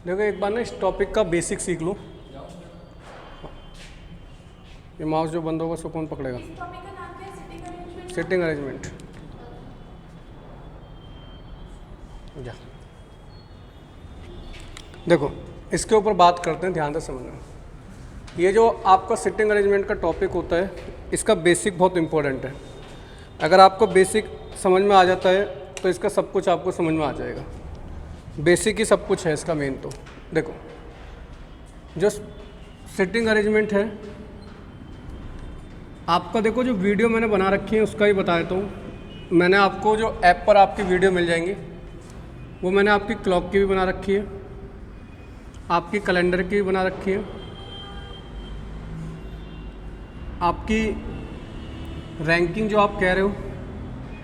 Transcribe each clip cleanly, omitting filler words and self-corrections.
देखो एक बार ना इस टॉपिक का बेसिक सीख लो। ये माउस जो बंद होगा उसको कौन पकड़ेगा? इस टॉपिक का नाम क्या है? Sitting arrangement. Sitting arrangement. जा देखो इसके ऊपर बात करते हैं, ध्यान से समझना। ये जो आपका सिटिंग अरेंजमेंट का टॉपिक होता है, इसका बेसिक बहुत इंपॉर्टेंट है। अगर आपको बेसिक समझ में आ जाता है तो इसका सब कुछ आपको समझ में आ जाएगा। बेसिक ही सब कुछ है इसका मेन। तो देखो जो सिटिंग अरेंजमेंट है आपका, देखो जो वीडियो मैंने बना रखी है उसका ही बता देता हूँ। मैंने आपको जो ऐप पर आपकी वीडियो मिल जाएंगी वो मैंने आपकी क्लॉक की भी बना रखी है, आपकी कैलेंडर की भी बना रखी है, आपकी रैंकिंग जो आप कह रहे हो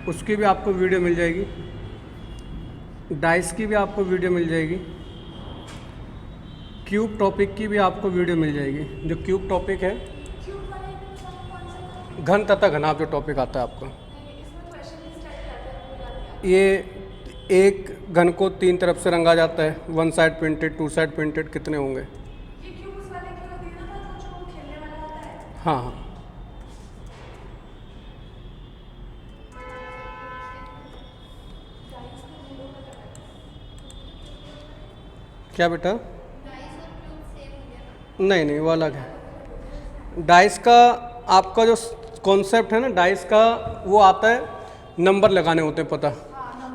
उसकी भी आपको वीडियो मिल जाएगी, डाइस की भी आपको वीडियो मिल जाएगी, क्यूब टॉपिक की भी आपको वीडियो मिल जाएगी। जो क्यूब टॉपिक है, क्यूब वाले में कौन सा था? घन तथा घनाभ जो टॉपिक आता है आपका, नहीं, इसमें क्वेश्चन लिस्ट टाइप के आते हैं, आपको याद नहीं आता। ये एक घन को 3 तरफ से रंगा जाता है, 1 साइड प्रिंटेड, 2 साइड प्रिंटेड, कितने होंगे? ये क्यूब उस वाले के लिए देना था जो खेलने वाला होता है। हाँ हाँ, डाइस का वीडियो का क्या है? क्या बेटा? डाइस और क्यूब सेम हो गया ना? नहीं नहीं, वो अलग है। डाइस का आपका जो कॉन्सेप्ट है ना, डाइस का वो आता है नंबर लगाने होते हैं पता,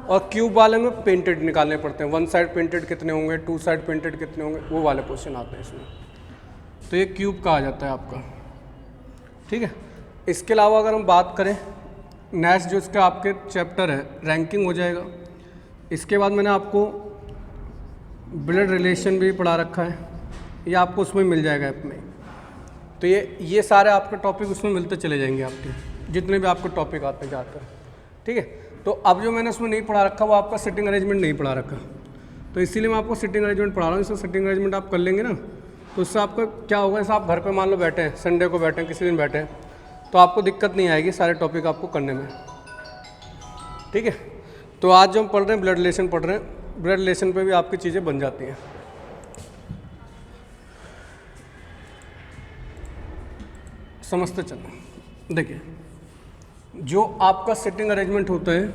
और क्यूब वाले में पेंटेड निकालने पड़ते हैं। 1 साइड पेंटेड कितने होंगे, 2 साइड पेंटेड कितने होंगे, वो वाले क्वेश्चन आते हैं इसमें। तो ये क्यूब का आ जाता है आपका, ठीक है। इसके अलावा अगर हम बात करें नेक्स्ट जो इसका आपके चैप्टर है, रैंकिंग हो जाएगा। इसके बाद मैंने आपको ब्लड रिलेशन भी पढ़ा रखा है, ये आपको उसमें मिल जाएगा ऐप में। तो ये सारे आपके टॉपिक उसमें मिलते चले जाएंगे, आपके जितने भी आपको टॉपिक आते जाते हैं, ठीक है। तो अब जो मैंने उसमें नहीं पढ़ा रखा वो आपका सिटिंग अरेंजमेंट नहीं पढ़ा रखा, तो इसीलिए मैं आपको सिटिंग अरेंजमेंट पढ़ा रहा हूँ। इससे सिटिंग अरेंजमेंट आप कर लेंगे ना तो उससे आपका क्या होगा, जैसे आप घर पे मान लो बैठे हैं, संडे को बैठे हैं, किसी दिन बैठे हैं, तो आपको दिक्कत नहीं आएगी सारे टॉपिक आपको करने में, ठीक है। तो आज जो हम पढ़ रहे हैं ब्लड रिलेशन पढ़ रहे हैं, ब्लड रिलेशन पे भी आपकी चीज़ें बन जाती हैं। समझते चलो। देखिए जो आपका सिटिंग अरेंजमेंट होता है,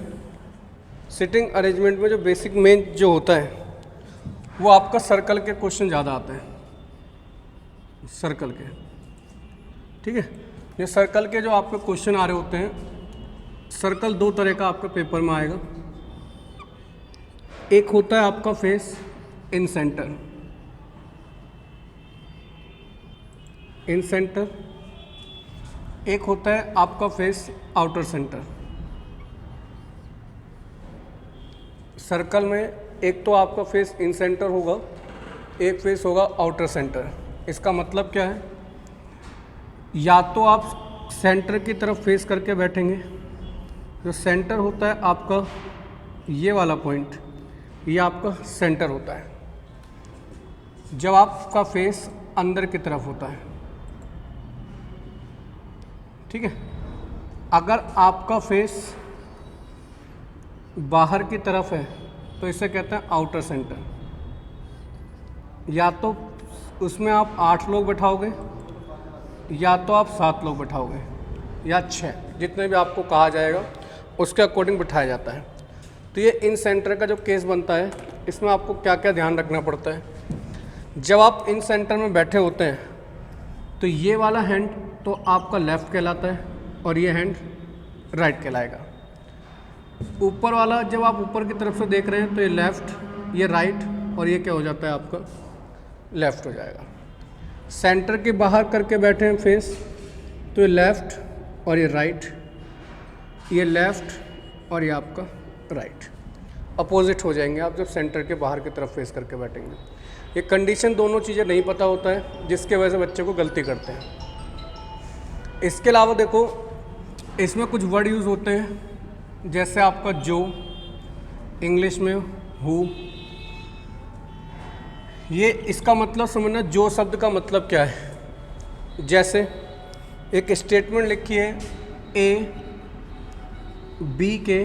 सिटिंग अरेंजमेंट में जो बेसिक मेन जो होता है वो आपका सर्कल के क्वेश्चन ज़्यादा आते हैं, सर्कल के, ठीक है। ये सर्कल के जो आपके क्वेश्चन आ रहे होते हैं, सर्कल 2 तरह का आपका पेपर में आएगा। एक होता है आपका face in centre, in centre, एक होता है आपका फेस आउटर सेंटर। सर्कल में एक तो आपका फेस इन सेंटर होगा, एक फेस होगा आउटर सेंटर। इसका मतलब क्या है, या तो आप सेंटर की तरफ फेस करके बैठेंगे, जो सेंटर होता है आपका ये वाला पॉइंट, ये आपका सेंटर होता है जब आपका फेस अंदर की तरफ होता है, ठीक है। अगर आपका फेस बाहर की तरफ है तो इसे कहते हैं आउटर सेंटर। या तो उसमें आप 8 लोग बैठाओगे, या तो आप 7 लोग बैठाओगे, या 6, जितने भी आपको कहा जाएगा उसके अकॉर्डिंग बिठाया जाता है। तो ये इन सेंटर का जो केस बनता है, इसमें आपको क्या क्या ध्यान रखना पड़ता है। जब आप इन सेंटर में बैठे होते हैं तो ये वाला हैंड तो आपका लेफ़्ट कहलाता है और ये हैंड राइट कहलाएगा। ऊपर वाला जब आप ऊपर की तरफ से देख रहे हैं तो ये लेफ़्ट, ये राइट, और ये क्या हो जाता है आपका लेफ़्ट हो जाएगा। सेंटर के बाहर करके बैठे हैं फेस तो ये लेफ़्ट और ये राइट, ये लेफ़्ट और ये आपका राइट, अपोजिट हो जाएंगे आप जब सेंटर के बाहर की तरफ फेस करके बैठेंगे। ये कंडीशन दोनों चीज़ें नहीं पता होता है जिसके वजह से बच्चे को गलती करते हैं। इसके अलावा देखो इसमें कुछ वर्ड यूज़ होते हैं, जैसे आपका जो, इंग्लिश में हु। ये इसका मतलब समझना, जो शब्द का मतलब क्या है। जैसे एक स्टेटमेंट लिखी है, ए बी के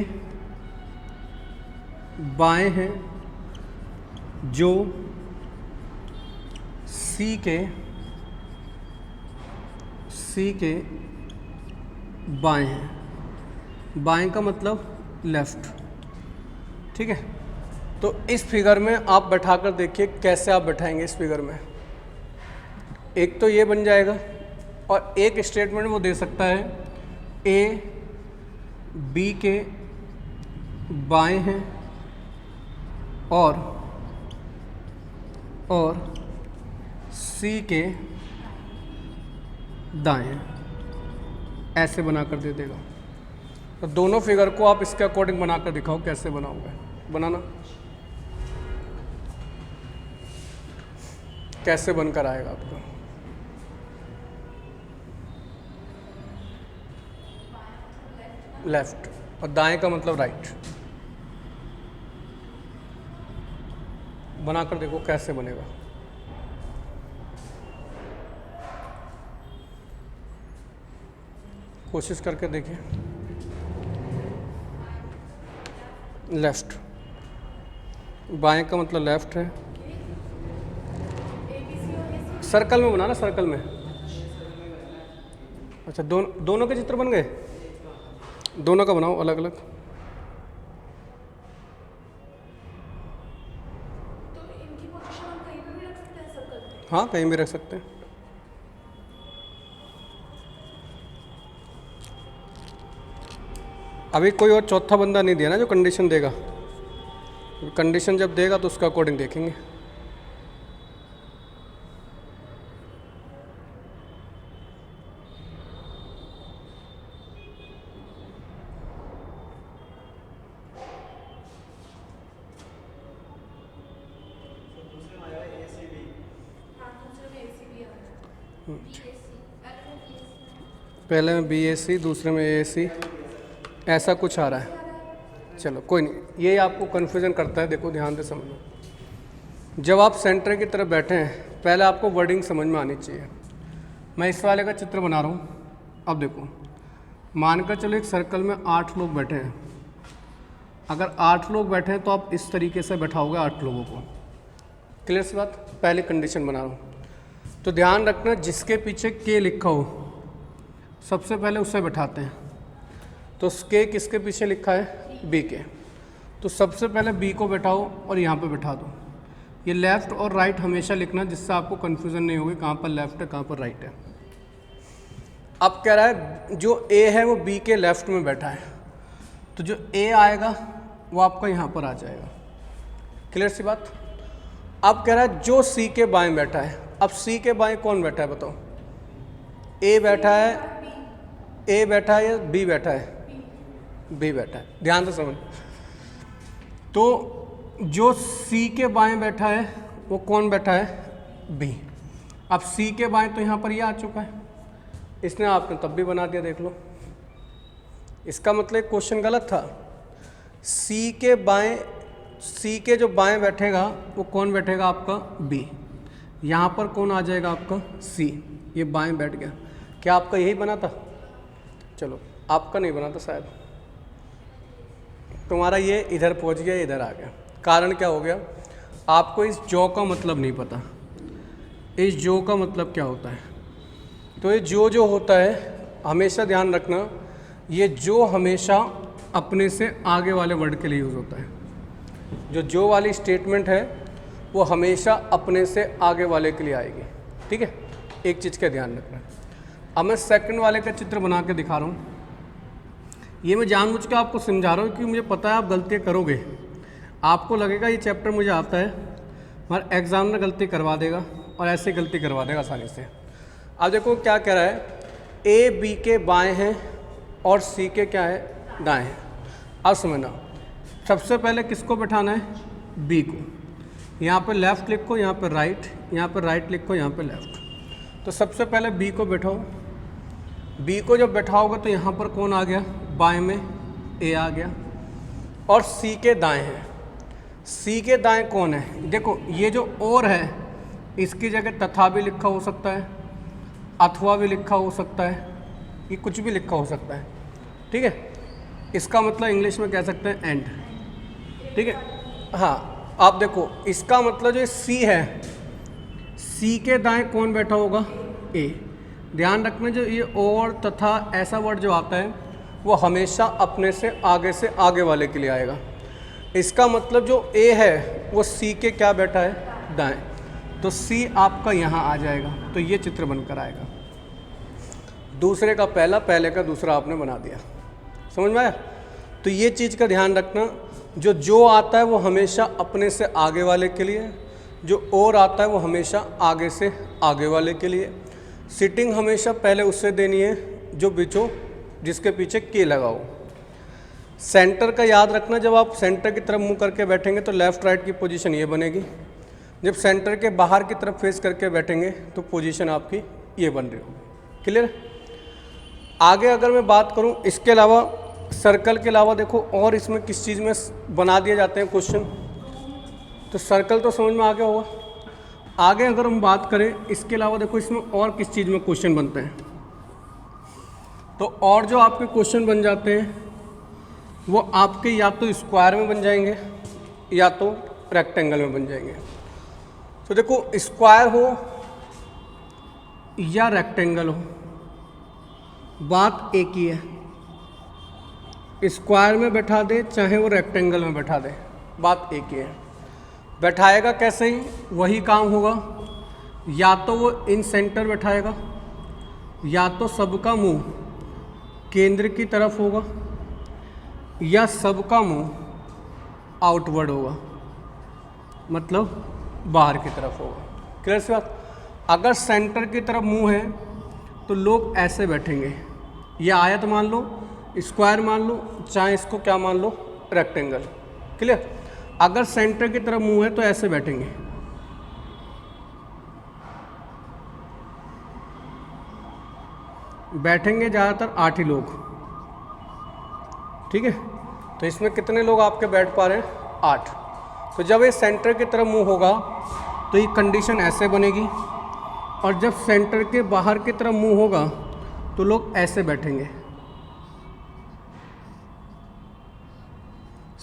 बाएं हैं, जो सी के बाएं हैं। बाएं का मतलब लेफ्ट, ठीक है। तो इस फिगर में आप बैठा कर देखिए कैसे आप बैठाएंगे इस फिगर में। एक तो ये बन जाएगा और एक स्टेटमेंट वो दे सकता है ए बी के बाएं हैं और सी के दाएं हैं, ऐसे बनाकर दे देगा। तो दोनों फिगर को आप इसके अकॉर्डिंग बनाकर दिखाओ कैसे बनाओगे। बनाना कैसे बनकर आएगा आपका। लेफ्ट और दाएं का मतलब राइट। बनाकर देखो कैसे बनेगा। कोशिश करके देखिए। लेफ्ट, बाएं का मतलब लेफ्ट है। सर्कल में बनाना, सर्कल में। अच्छा, दोनों के चित्र बन गए। दोनों का बनाओ अलग अलग। तो इनकी पोजीशन हम कहीं पे भी रख सकते हैं सर्कल पे? हाँ, कहीं भी रख सकते हैं। अभी कोई और चौथा बंदा नहीं दिया ना जो कंडीशन देगा। कंडीशन जब देगा तो उसका अकॉर्डिंग देखेंगे। पहले में BAC, दूसरे में AAC, ऐसा कुछ आ रहा है। चलो कोई नहीं, ये आपको कन्फ्यूज़न करता है। देखो ध्यान से समझो। जब आप सेंटर की तरफ बैठे हैं पहले आपको वर्डिंग समझ में आनी चाहिए। मैं इस वाले का चित्र बना रहा हूँ। अब देखो, मानकर चलो एक सर्कल में 8 लोग बैठे हैं। अगर 8 लोग बैठे हैं तो आप इस तरीके से बैठाओगे 8 लोगों को। क्लियर सी बात। पहले कंडीशन बना रहा हूँ तो ध्यान रखना, जिसके पीछे के लिखा हो सबसे पहले उसे बैठाते हैं। तो के किसके पीछे लिखा है? बी के। तो सबसे पहले बी को बैठाओ और यहाँ पे बैठा दो। ये लेफ़्ट और राइट हमेशा लिखना, जिससे आपको कन्फ्यूज़न नहीं होगी कहाँ पर लेफ़्ट है कहाँ पर राइट है। अब कह रहा है जो ए है वो बी के लेफ़्ट में बैठा है, तो जो ए आएगा वो आपका यहाँ पर आ जाएगा। क्लियर सी बात। अब कह रहा है जो सी के बाएं बैठा है। अब सी के बाएं कौन बैठा है बताओ? ए बैठा है, ए बैठा है या बी बैठा है? बी बैठा है। ध्यान से समझ। तो जो सी के बाएं बैठा है वो कौन बैठा है? बी। अब सी के बाएं तो यहाँ पर ये आ चुका है, इसने आपने तब भी बना दिया। देख लो, इसका मतलब क्वेश्चन गलत था। सी के बाएं, सी के जो बाएं बैठेगा वो कौन बैठेगा? आपका बी। यहाँ पर कौन आ जाएगा? आपका सी। ये बाएं बैठ गया। क्या आपका यही बना था? चलो, आपका नहीं बना था शायद, तुम्हारा ये इधर पहुँच गया, इधर आ गया। कारण क्या हो गया? आपको इस जो का मतलब नहीं पता। इस जो का मतलब क्या होता है? तो ये जो होता है, हमेशा ध्यान रखना, ये जो हमेशा अपने से आगे वाले वर्ड के लिए यूज़ होता है। जो वाली स्टेटमेंट है वो हमेशा अपने से आगे वाले के लिए आएगी। ठीक है, एक चीज़ का ध्यान रखना। अब मैं सेकंड वाले का चित्र बना के दिखा रहा हूँ। ये मैं जानबूझ के आपको समझा रहा हूँ क्योंकि मुझे पता है आप गलतियाँ करोगे। आपको लगेगा ये चैप्टर मुझे आता है, मगर एग्जाम में गलती करवा देगा और ऐसे गलती करवा देगा आसानी से। अब देखो क्या कह रहा है, ए बी के बाएं हैं और सी के क्या है? दाएं हैं। अब समझना, सबसे पहले किसको बैठाना है? बी को। यहाँ पे लेफ़्ट लिखो, यहाँ पे राइट, यहाँ पे राइट लिखो, यहाँ पे लेफ़्ट। तो सबसे पहले बी को बैठाओ। बी को जब बैठाओगे तो यहाँ पर कौन आ गया? बाएं में ए आ गया। और सी के दाएं हैं। सी के दाएं कौन है? देखो, ये जो और है इसकी जगह तथा भी लिखा हो सकता है, अथवा भी लिखा हो सकता है, ये कुछ भी लिखा हो सकता है। ठीक है, इसका मतलब इंग्लिश में कह सकते हैं एंड। ठीक है, हाँ। आप देखो, इसका मतलब जो सी है, सी सी के दाएं कौन बैठा होगा, ए। ध्यान रखना जो ये और तथा ऐसा वर्ड जो आता है वो हमेशा अपने से आगे वाले के लिए आएगा। इसका मतलब जो ए है वो सी के क्या बैठा है, दाएं, तो सी आपका यहाँ आ जाएगा, तो ये चित्र बनकर आएगा। दूसरे का पहला, पहले का दूसरा आपने बना दिया, समझ में आया। तो ये चीज़ का ध्यान रखना, जो आता है वो हमेशा अपने से आगे वाले के लिए, जो और आता है वो हमेशा आगे से आगे वाले के लिए। सिटिंग हमेशा पहले उससे देनी है जो जिसके पीछे के लगा हो। सेंटर का याद रखना, जब आप सेंटर की तरफ मुंह करके बैठेंगे तो लेफ़्ट राइट की पोजीशन ये बनेगी। जब सेंटर के बाहर की तरफ फेस करके बैठेंगे तो पोजीशन आपकी ये बन रही होगी। क्लियर। आगे अगर मैं बात करूं, इसके अलावा सर्कल के अलावा देखो और इसमें किस चीज़ में बना दिए जाते हैं क्वेश्चन, तो सर्कल तो समझ में आ गया होगा। आगे अगर हम बात करें इसके अलावा देखो इसमें और किस चीज़ में क्वेश्चन बनते हैं, तो और जो आपके क्वेश्चन बन जाते हैं वो आपके या तो स्क्वायर में बन जाएंगे या तो रेक्टेंगल में बन जाएंगे। तो देखो स्क्वायर हो या रेक्टेंगल हो, बात एक ही है। स्क्वायर में बैठा दे चाहे वो रेक्टेंगल में बैठा दे, बात एक ही है। बैठाएगा कैसे ही वही काम होगा, या तो वो इन सेंटर बैठाएगा या तो सबका मुंह केंद्र की तरफ होगा या सबका मुंह आउटवर्ड होगा, मतलब बाहर की तरफ होगा। क्लियर सी बात। अगर सेंटर की तरफ मुंह है तो लोग ऐसे बैठेंगे, ये आयत मान लो, स्क्वायर मान लो, चाहे इसको क्या मान लो, रेक्टेंगल। क्लियर। अगर सेंटर की तरफ मुंह है तो ऐसे बैठेंगे, बैठेंगे ज़्यादातर 8 ही लोग, ठीक है। तो इसमें कितने लोग आपके बैठ पा रहे हैं, 8। तो जब ये सेंटर की तरफ मुंह होगा तो ये कंडीशन ऐसे बनेगी, और जब सेंटर के बाहर की तरफ मुंह होगा तो लोग ऐसे बैठेंगे।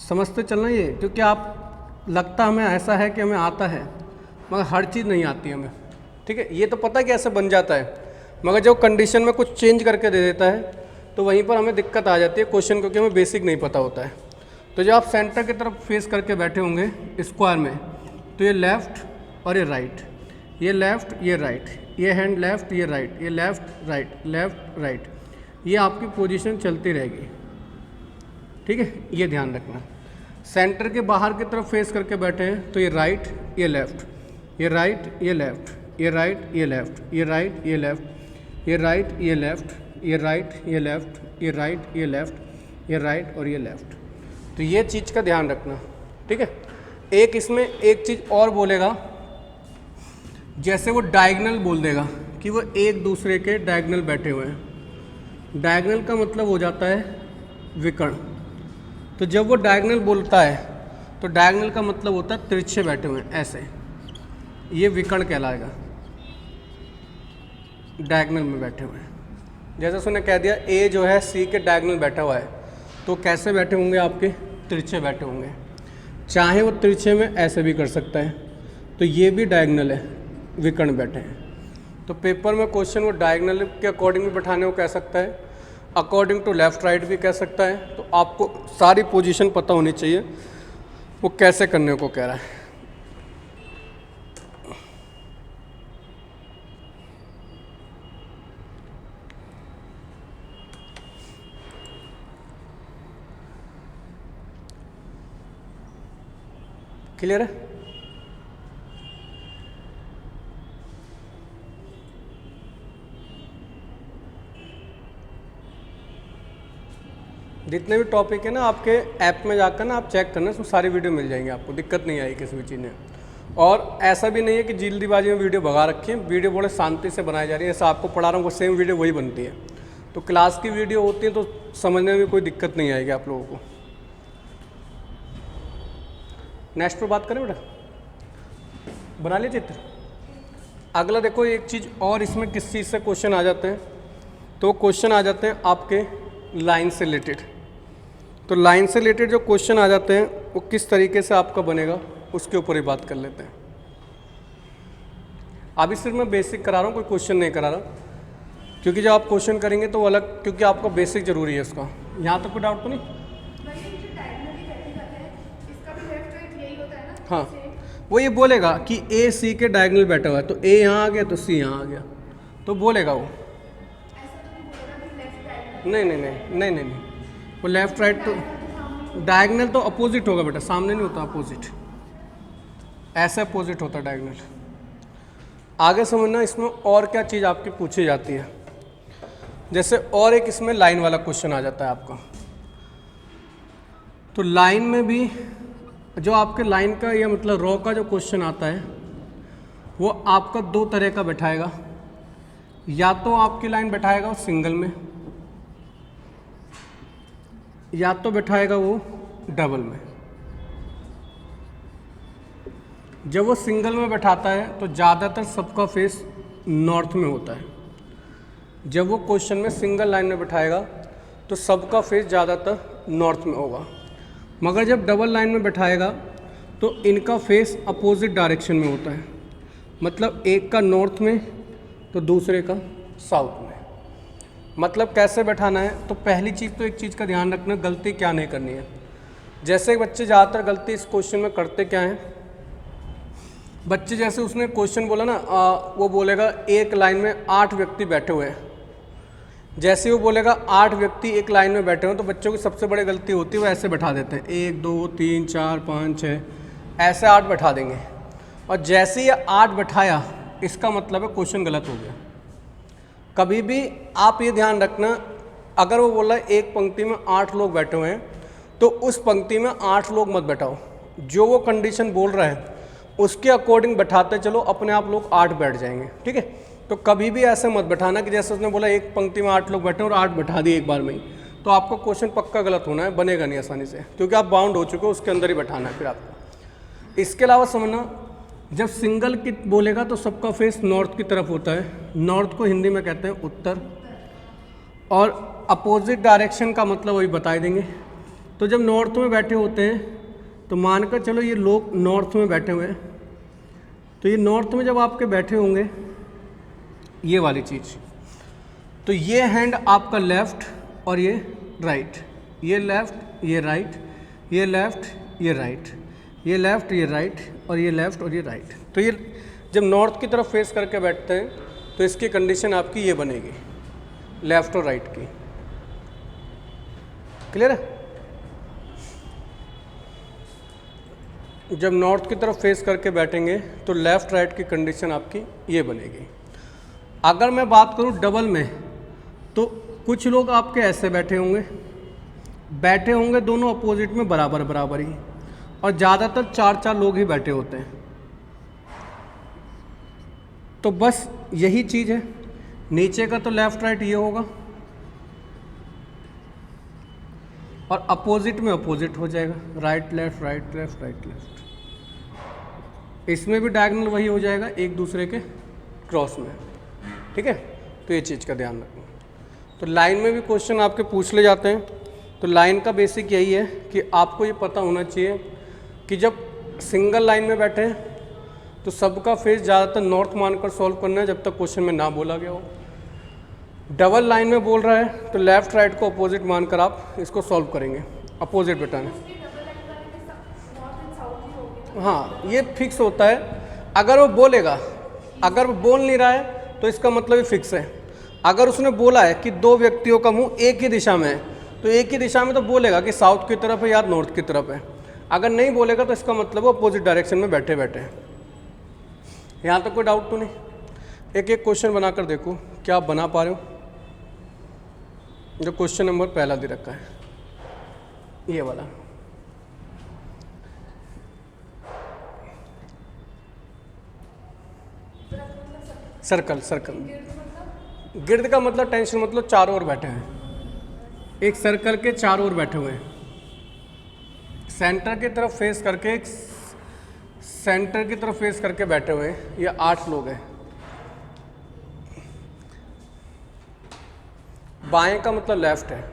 समझते चलना ये, क्योंकि आप लगता हमें ऐसा है कि हमें आता है, मगर हर चीज़ नहीं आती हमें, ठीक है। ये तो पता है कि ऐसे बन जाता है, मगर जब कंडीशन में कुछ चेंज करके दे देता है तो वहीं पर हमें दिक्कत आ जाती है क्वेश्चन, क्योंकि हमें बेसिक नहीं पता होता है। तो जब आप सेंटर की तरफ फेस करके बैठे होंगे स्क्वायर में, तो ये लेफ़्ट और ये राइट, ये लेफ़्ट ये राइट, ये हैंड लेफ़्ट ये राइट, ये लेफ़्ट राइट, ये आपकी पोजीशन चलती रहेगी, ठीक है। ये ध्यान रखना। सेंटर के बाहर की तरफ फेस करके बैठे हैं तो ये राइट ये लेफ़्ट, ये राइट ये लेफ़्ट, ये राइट ये लेफ़्ट, ये राइट ये लेफ़्ट, ये राइट ये लेफ़्ट, ये राइट ये लेफ़्ट, ये राइट ये लेफ़्ट, ये राइट और ये लेफ़्ट। तो ये चीज़ का ध्यान रखना, ठीक है। एक इसमें एक चीज़ और बोलेगा, जैसे वो डायगोनल बोल देगा कि वो एक दूसरे के डायगोनल बैठे हुए हैं। डायगोनल का मतलब हो जाता है विकर्ण। तो जब वो डायगोनल बोलता है तो डायगोनल का मतलब होता है तिरछे बैठे हुए हैं ऐसे, ये विकर्ण कहलाएगा, डायगोनल में बैठे हुए हैं। जैसे उसने कह दिया ए जो है सी के डायगोनल बैठा हुआ है, तो कैसे बैठे होंगे आपके, तिरछे बैठे होंगे। चाहे वो तिरछे में ऐसे भी कर सकता है, तो ये भी डायगोनल है, विकर्ण बैठे हैं। तो पेपर में क्वेश्चन वो डायगोनल के अकॉर्डिंग भी बैठाने को कह सकता है, अकॉर्डिंग टू लेफ़्ट राइट भी कह सकता है। तो आपको सारी पोजीशन पता होनी चाहिए वो कैसे करने को कह रहा है। क्लियर है। जितने भी टॉपिक है ना आपके ऐप में जाकर ना आप चेक करना, उसमें सारी वीडियो मिल जाएंगी, आपको दिक्कत नहीं आएगी किसी भी चीज़ में। और ऐसा भी नहीं है कि जल्दीबाजी में वीडियो भगा रखी है, वीडियो बड़े शांति से बनाई जा रही है। ऐसा आपको पढ़ा रहा हूँ वो सेम वीडियो वही बनती है। तो क्लास की वीडियो होती है तो समझने में कोई दिक्कत नहीं आएगी आप लोगों को। नेक्स्ट पर बात करें बेटा, बना लिया चित्र। अगला देखो एक चीज़ और, इसमें किस चीज़ से क्वेश्चन आ जाते हैं, तो क्वेश्चन आ जाते हैं आपके लाइन से रिलेटेड। तो लाइन से रिलेटेड जो क्वेश्चन आ जाते हैं वो किस तरीके से आपका बनेगा उसके ऊपर ही बात कर लेते हैं। अभी सिर्फ मैं बेसिक करा रहा हूँ, कोई क्वेश्चन नहीं करा रहा, क्योंकि जब आप क्वेश्चन करेंगे तो वो अलग, क्योंकि आपको बेसिक ज़रूरी है उसका। यहाँ तक कोई डाउट तो नहीं? वही जो डायगोनली वर्टिकल है, इसका भी लेफ्ट राइट यही होता है ना? हाँ, Same। वो ये बोलेगा कि ए सी के डायगोनल बैठा हुआ है, तो ए यहाँ आ गया तो सी यहाँ आ गया, तो बोलेगा वो। ऐसा तो नहीं बोलेगा कि लेफ्ट डायगोनल। नहीं नहीं नहीं नहीं नहीं नहीं, वो लेफ्ट राइट तो डायगोनल तो अपोजिट होगा बेटा, सामने नहीं होता, अपोजिट, ऐसे अपोजिट होता है डायगोनल। आगे समझना, इसमें और क्या चीज़ आपकी पूछी जाती है। जैसे और एक इसमें लाइन वाला क्वेश्चन आ जाता है आपका, तो लाइन में भी जो आपके लाइन का या मतलब रो का जो क्वेश्चन आता है वो आपका दो तरह का बैठाएगा। या तो आपकी लाइन बैठाएगा वो सिंगल में, या तो बैठाएगा वो डबल में। जब वो सिंगल में बैठाता है तो ज़्यादातर सबका फेस नॉर्थ में होता है। जब वो क्वेश्चन में सिंगल लाइन में बैठाएगा तो सबका फेस ज़्यादातर नॉर्थ में होगा, मगर जब डबल लाइन में बैठाएगा तो इनका फेस अपोजिट डायरेक्शन में होता है। मतलब एक का नॉर्थ में तो दूसरे का साउथ में। मतलब कैसे बैठाना है, तो पहली चीज़ तो एक चीज़ का ध्यान रखना, गलती क्या नहीं करनी है। जैसे बच्चे ज़्यादातर गलती इस क्वेश्चन में करते क्या हैं, बच्चे जैसे उसने क्वेश्चन बोला ना, वो बोलेगा एक लाइन में 8 व्यक्ति बैठे हुए हैं। जैसे वो बोलेगा 8 व्यक्ति एक लाइन में बैठे हुए, तो बच्चों की सबसे बड़ी गलती होती है वो ऐसे बैठा देते हैं, 1 2 3 4 5 6, ऐसे 8 बैठा देंगे। और जैसे ये 8 बैठाया, इसका मतलब है क्वेश्चन गलत हो गया। कभी भी आप ये ध्यान रखना, अगर वो बोला एक पंक्ति में 8 लोग बैठे हुए हैं तो उस पंक्ति में 8 लोग मत बैठाओ। जो वो कंडीशन बोल रहा है उसके अकॉर्डिंग बैठाते चलो, अपने आप लोग 8 बैठ जाएंगे। ठीक है, तो कभी भी ऐसे मत बैठाना कि जैसे उसने बोला एक पंक्ति में 8 लोग बैठे और 8 बैठा दिए एक बार में ही, तो आपका क्वेश्चन पक्का गलत होना है, बनेगा नहीं आसानी से, क्योंकि आप बाउंड हो चुके हो, उसके अंदर ही बैठाना है फिर आपको। इसके अलावा समझना, जब सिंगल की बोलेगा तो सबका फेस नॉर्थ की तरफ होता है। नॉर्थ को हिंदी में कहते हैं उत्तर, और अपोजिट डायरेक्शन का मतलब वही बता देंगे। तो जब नॉर्थ में बैठे होते हैं तो मानकर चलो ये लोग नॉर्थ में बैठे हुए हैं, तो ये नॉर्थ में जब आपके बैठे होंगे, ये वाली चीज़, तो ये हैंड आपका लेफ़्ट और ये राइट, ये लेफ़्ट ये राइट, ये लेफ़्ट ये राइट, ये लेफ़्ट ये राइट, और ये लेफ़्ट और ये राइट। तो ये जब नॉर्थ की तरफ फेस करके बैठते हैं तो इसकी कंडीशन आपकी ये बनेगी, लेफ़्ट और राइट की। क्लियर है? जब नॉर्थ की तरफ फेस करके बैठेंगे तो लेफ़्ट राइट की कंडीशन आपकी ये बनेगी। अगर मैं बात करूं डबल में, तो कुछ लोग आपके ऐसे बैठे होंगे दोनों अपोजिट में बराबर बराबर ही, और ज़्यादातर 4-4 लोग ही बैठे होते हैं। तो बस यही चीज़ है, नीचे का तो लेफ़्ट राइट ये होगा और अपोजिट में अपोजिट हो जाएगा, right left right left right left. इसमें भी डायगोनल वही हो जाएगा, एक दूसरे के क्रॉस में। ठीक है, तो ये चीज़ का ध्यान रखना। तो लाइन में भी क्वेश्चन आपके पूछ ले जाते हैं, तो लाइन का बेसिक यही है कि आपको ये पता होना चाहिए कि जब सिंगल लाइन में बैठे हैं तो सबका फेस ज़्यादातर नॉर्थ मानकर सॉल्व करना है, जब तक क्वेश्चन में ना बोला गया हो। डबल लाइन में बोल रहा है तो लेफ़्ट राइट को अपोजिट मानकर आप इसको सॉल्व करेंगे, अपोजिट बैठाना। नॉर्थ एंड साउथ ही होगी। हाँ, ये फिक्स होता है। अगर वो बोलेगा, अगर वो बोल नहीं रहा है तो इसका मतलब ही फिक्स है। अगर उसने बोला है कि 2 व्यक्तियों का मुंह एक ही दिशा में है, तो एक ही दिशा में तो बोलेगा कि साउथ की तरफ है या नॉर्थ की तरफ है। अगर नहीं बोलेगा तो इसका मतलब वो अपोजिट डायरेक्शन में बैठे बैठे हैं। यहाँ तक कोई डाउट तो नहीं? एक एक क्वेश्चन बनाकर देखो क्या आप बना पा रहे हो। जो क्वेश्चन नंबर पहला दे रखा है, ये वाला, सर्कल। सर्कल गिर्द का मतलब टेंशन, मतलब चारों ओर बैठे हैं, एक सर्कल के चारों ओर बैठे हुए हैं। सेंटर की तरफ फेस करके, सेंटर की तरफ फेस करके बैठे हुए हैं। ये 8 लोग हैं। बाएं का मतलब लेफ्ट है,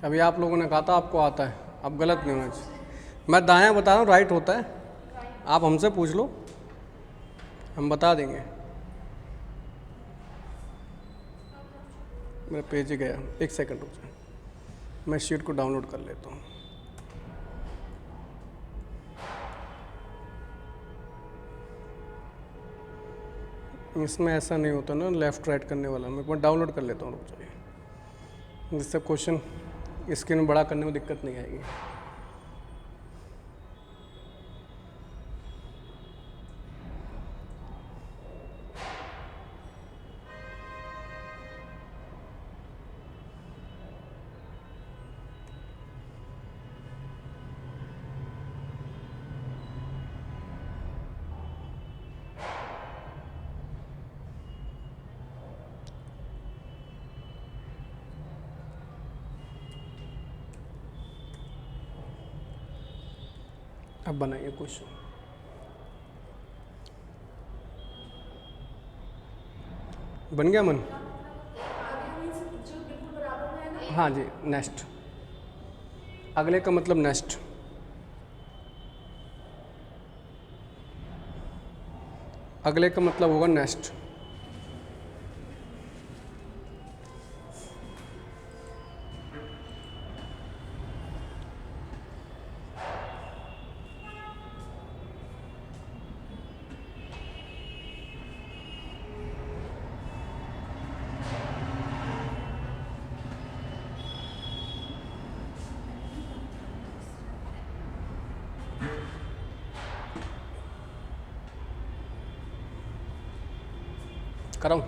अभी आप लोगों ने कहा था आपको आता है, अब गलत नहीं होना चाहिए। मैं दायां बता रहा हूँ, राइट होता है, आप हमसे पूछ लो, हम बता देंगे। मेरा पेज ही गया, एक सेकंड रुक जाए, मैं शीट को डाउनलोड कर लेता हूँ। इसमें ऐसा नहीं होता ना लेफ़्ट राइट करने वाला, मैं डाउनलोड कर लेता हूँ, रुक जाइए, जिससे क्वेश्चन स्क्रीन बड़ा करने में दिक्कत नहीं आएगी। अब बनाइए क्वेश्चन। बन गया मन? हाँ जी, नेक्स्ट, अगले का मतलब नेक्स्ट। अगले का मतलब होगा नेक्स्ट। कराऊं?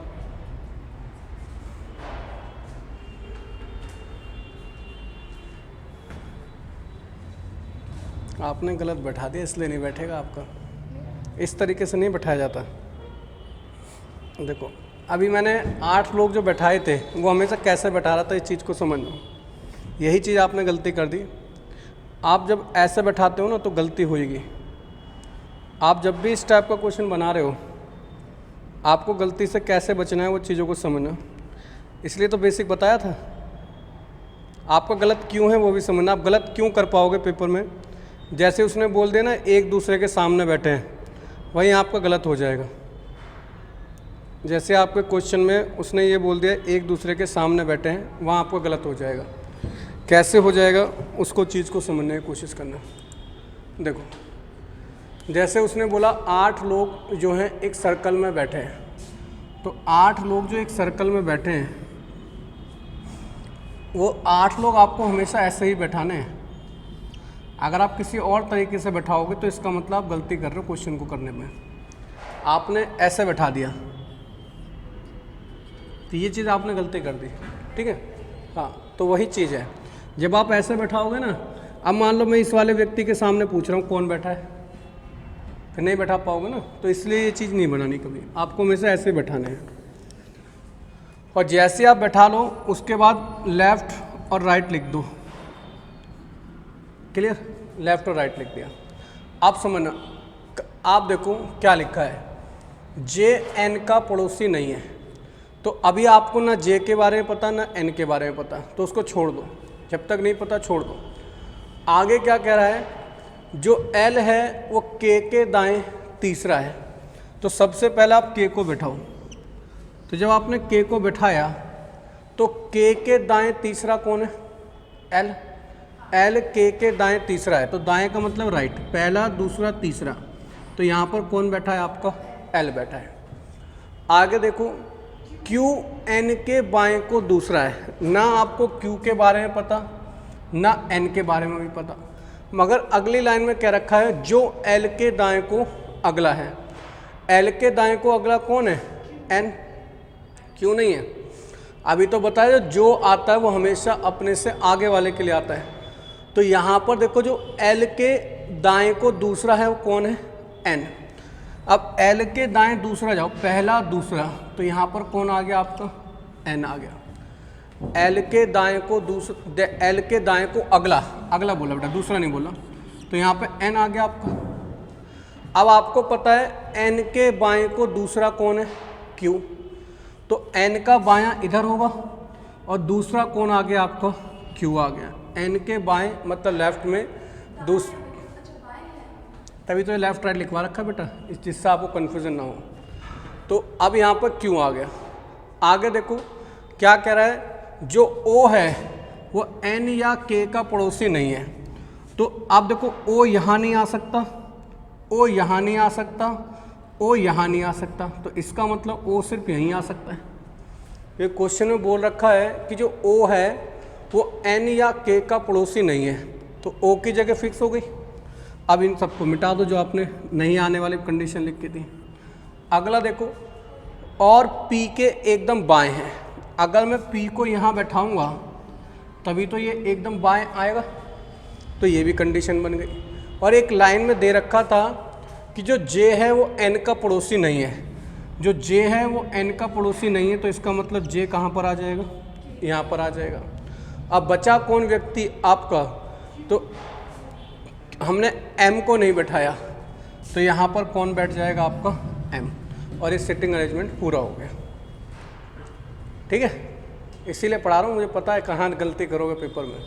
आपने गलत बैठा दिया इसलिए नहीं बैठेगा आपका, इस तरीके से नहीं बैठाया जाता। देखो अभी मैंने 8 लोग जो बैठाए थे वो हमेशा कैसे बैठा रहा था, इस चीज़ को समझना। यही चीज़ आपने गलती कर दी। आप जब ऐसे बैठाते हो ना तो गलती होएगी। आप जब भी इस टाइप का क्वेश्चन बना रहे हो, आपको गलती से कैसे बचना है वो चीज़ों को समझना। इसलिए तो बेसिक बताया था। आपका गलत क्यों है वो भी समझना। आप गलत क्यों कर पाओगे पेपर में, जैसे उसने बोल दिया ना एक दूसरे के सामने बैठे हैं, वहीं आपका गलत हो जाएगा। जैसे आपके क्वेश्चन में उसने ये बोल दिया एक दूसरे के सामने बैठे हैं, वहाँ आपका गलत हो जाएगा। कैसे हो जाएगा उसको चीज़ को समझने की कोशिश करना। देखो जैसे उसने बोला 8 लोग जो हैं एक सर्कल में बैठे हैं, तो 8 लोग जो एक सर्कल में बैठे हैं वो 8 लोग आपको हमेशा ऐसे ही बैठाने हैं। अगर आप किसी और तरीके से बैठाओगे तो इसका मतलब आप गलती कर रहे हो क्वेश्चन को करने में। आपने ऐसे बैठा दिया तो ये चीज़ आपने गलती कर दी, ठीक है। हाँ तो वही चीज़ है, जब आप ऐसे बैठाओगे ना, अब मान लो मैं इस वाले व्यक्ति के सामने पूछ रहा हूँ कौन बैठा है, फिर नहीं बैठा पाओगे ना, तो इसलिए ये चीज़ नहीं बनानी कभी, आपको हमेशा ऐसे बैठाने हैं। और जैसे आप बैठा लो उसके बाद लेफ़्ट और राइट लिख दो। क्लियर? लेफ़्ट और राइट लिख दिया। आप समझना, आप देखो क्या लिखा है, जे एन का पड़ोसी नहीं है। तो अभी आपको ना जे के बारे में पता ना एन के बारे में पता, तो उसको छोड़ दो, जब तक नहीं पता छोड़ दो। आगे क्या कह रहा है, जो एल है वो के दाएं तीसरा है, तो सबसे पहले आप के को बैठाओ। तो जब आपने के को बैठाया तो के दाएं तीसरा कौन है, एल। एल के दाएं तीसरा है, तो दाएं का मतलब राइट, पहला दूसरा तीसरा, तो यहाँ पर कौन बैठा है आपका, एल बैठा है। आगे देखो क्यू एन के बाएं को दूसरा है, ना आपको क्यू के बारे में पता ना एन के बारे में भी पता, मगर अगली लाइन में क्या रखा है, जो एल के दाएं को अगला है। एल के दाएं को अगला कौन है, एन, क्यों नहीं है। अभी तो बताया जो आता है वो हमेशा अपने से आगे वाले के लिए आता है। तो यहाँ पर देखो जो एल के दाएं को दूसरा है वो कौन है, एन। अब एल के दाएं दूसरा जाओ, पहला दूसरा, तो यहाँ पर कौन आ गया आपका, एन आ गया। एल के दाएं को दूसरा, एल के दाएं को अगला, अगला बोला बेटा, दूसरा नहीं बोला, तो यहाँ पे एन आ गया आपका। अब आपको पता है एन के बाएं को दूसरा कौन है, क्यू, तो एन का बायां इधर होगा और दूसरा कौन आ गया आपका, क्यू आ गया, एन के बाएं मतलब लेफ्ट में तभी तो ये लेफ्ट राइट लिखवा रखा बेटा, जिससे आपको कन्फ्यूजन ना हो। तो अब यहाँ पर क्यू आ गया। आगे देखो क्या कह रहा है, जो ओ है वो एन या के का पड़ोसी नहीं है। तो अब देखो ओ यहाँ नहीं आ सकता, ओ यहाँ नहीं आ सकता, ओ यहाँ नहीं आ सकता, तो इसका मतलब ओ सिर्फ यहीं आ सकता है। ये क्वेश्चन में बोल रखा है कि जो ओ है वो एन या के का पड़ोसी नहीं है, तो ओ की जगह फिक्स हो गई। अब इन सबको मिटा दो जो आपने नहीं आने वाली कंडीशन लिख के दी। अगला देखो, और पी के एकदम बाएं हैं। अगर मैं पी को यहाँ बैठाऊँगा तभी तो ये एकदम बाएं आएगा, तो ये भी कंडीशन बन गई। और एक लाइन में दे रखा था कि जो जे है वो एन का पड़ोसी नहीं है। जो जे है वो एन का पड़ोसी नहीं है, तो इसका मतलब जे कहाँ पर आ जाएगा, यहाँ पर आ जाएगा। अब बचा कौन व्यक्ति आपका, तो हमने एम को नहीं बैठाया, तो यहाँ पर कौन बैठ जाएगा आपका, एम, और ये सिटिंग अरेंजमेंट पूरा हो गया। ठीक है, इसीलिए पढ़ा रहा हूँ, मुझे पता है कहाँ गलती करोगे पेपर में।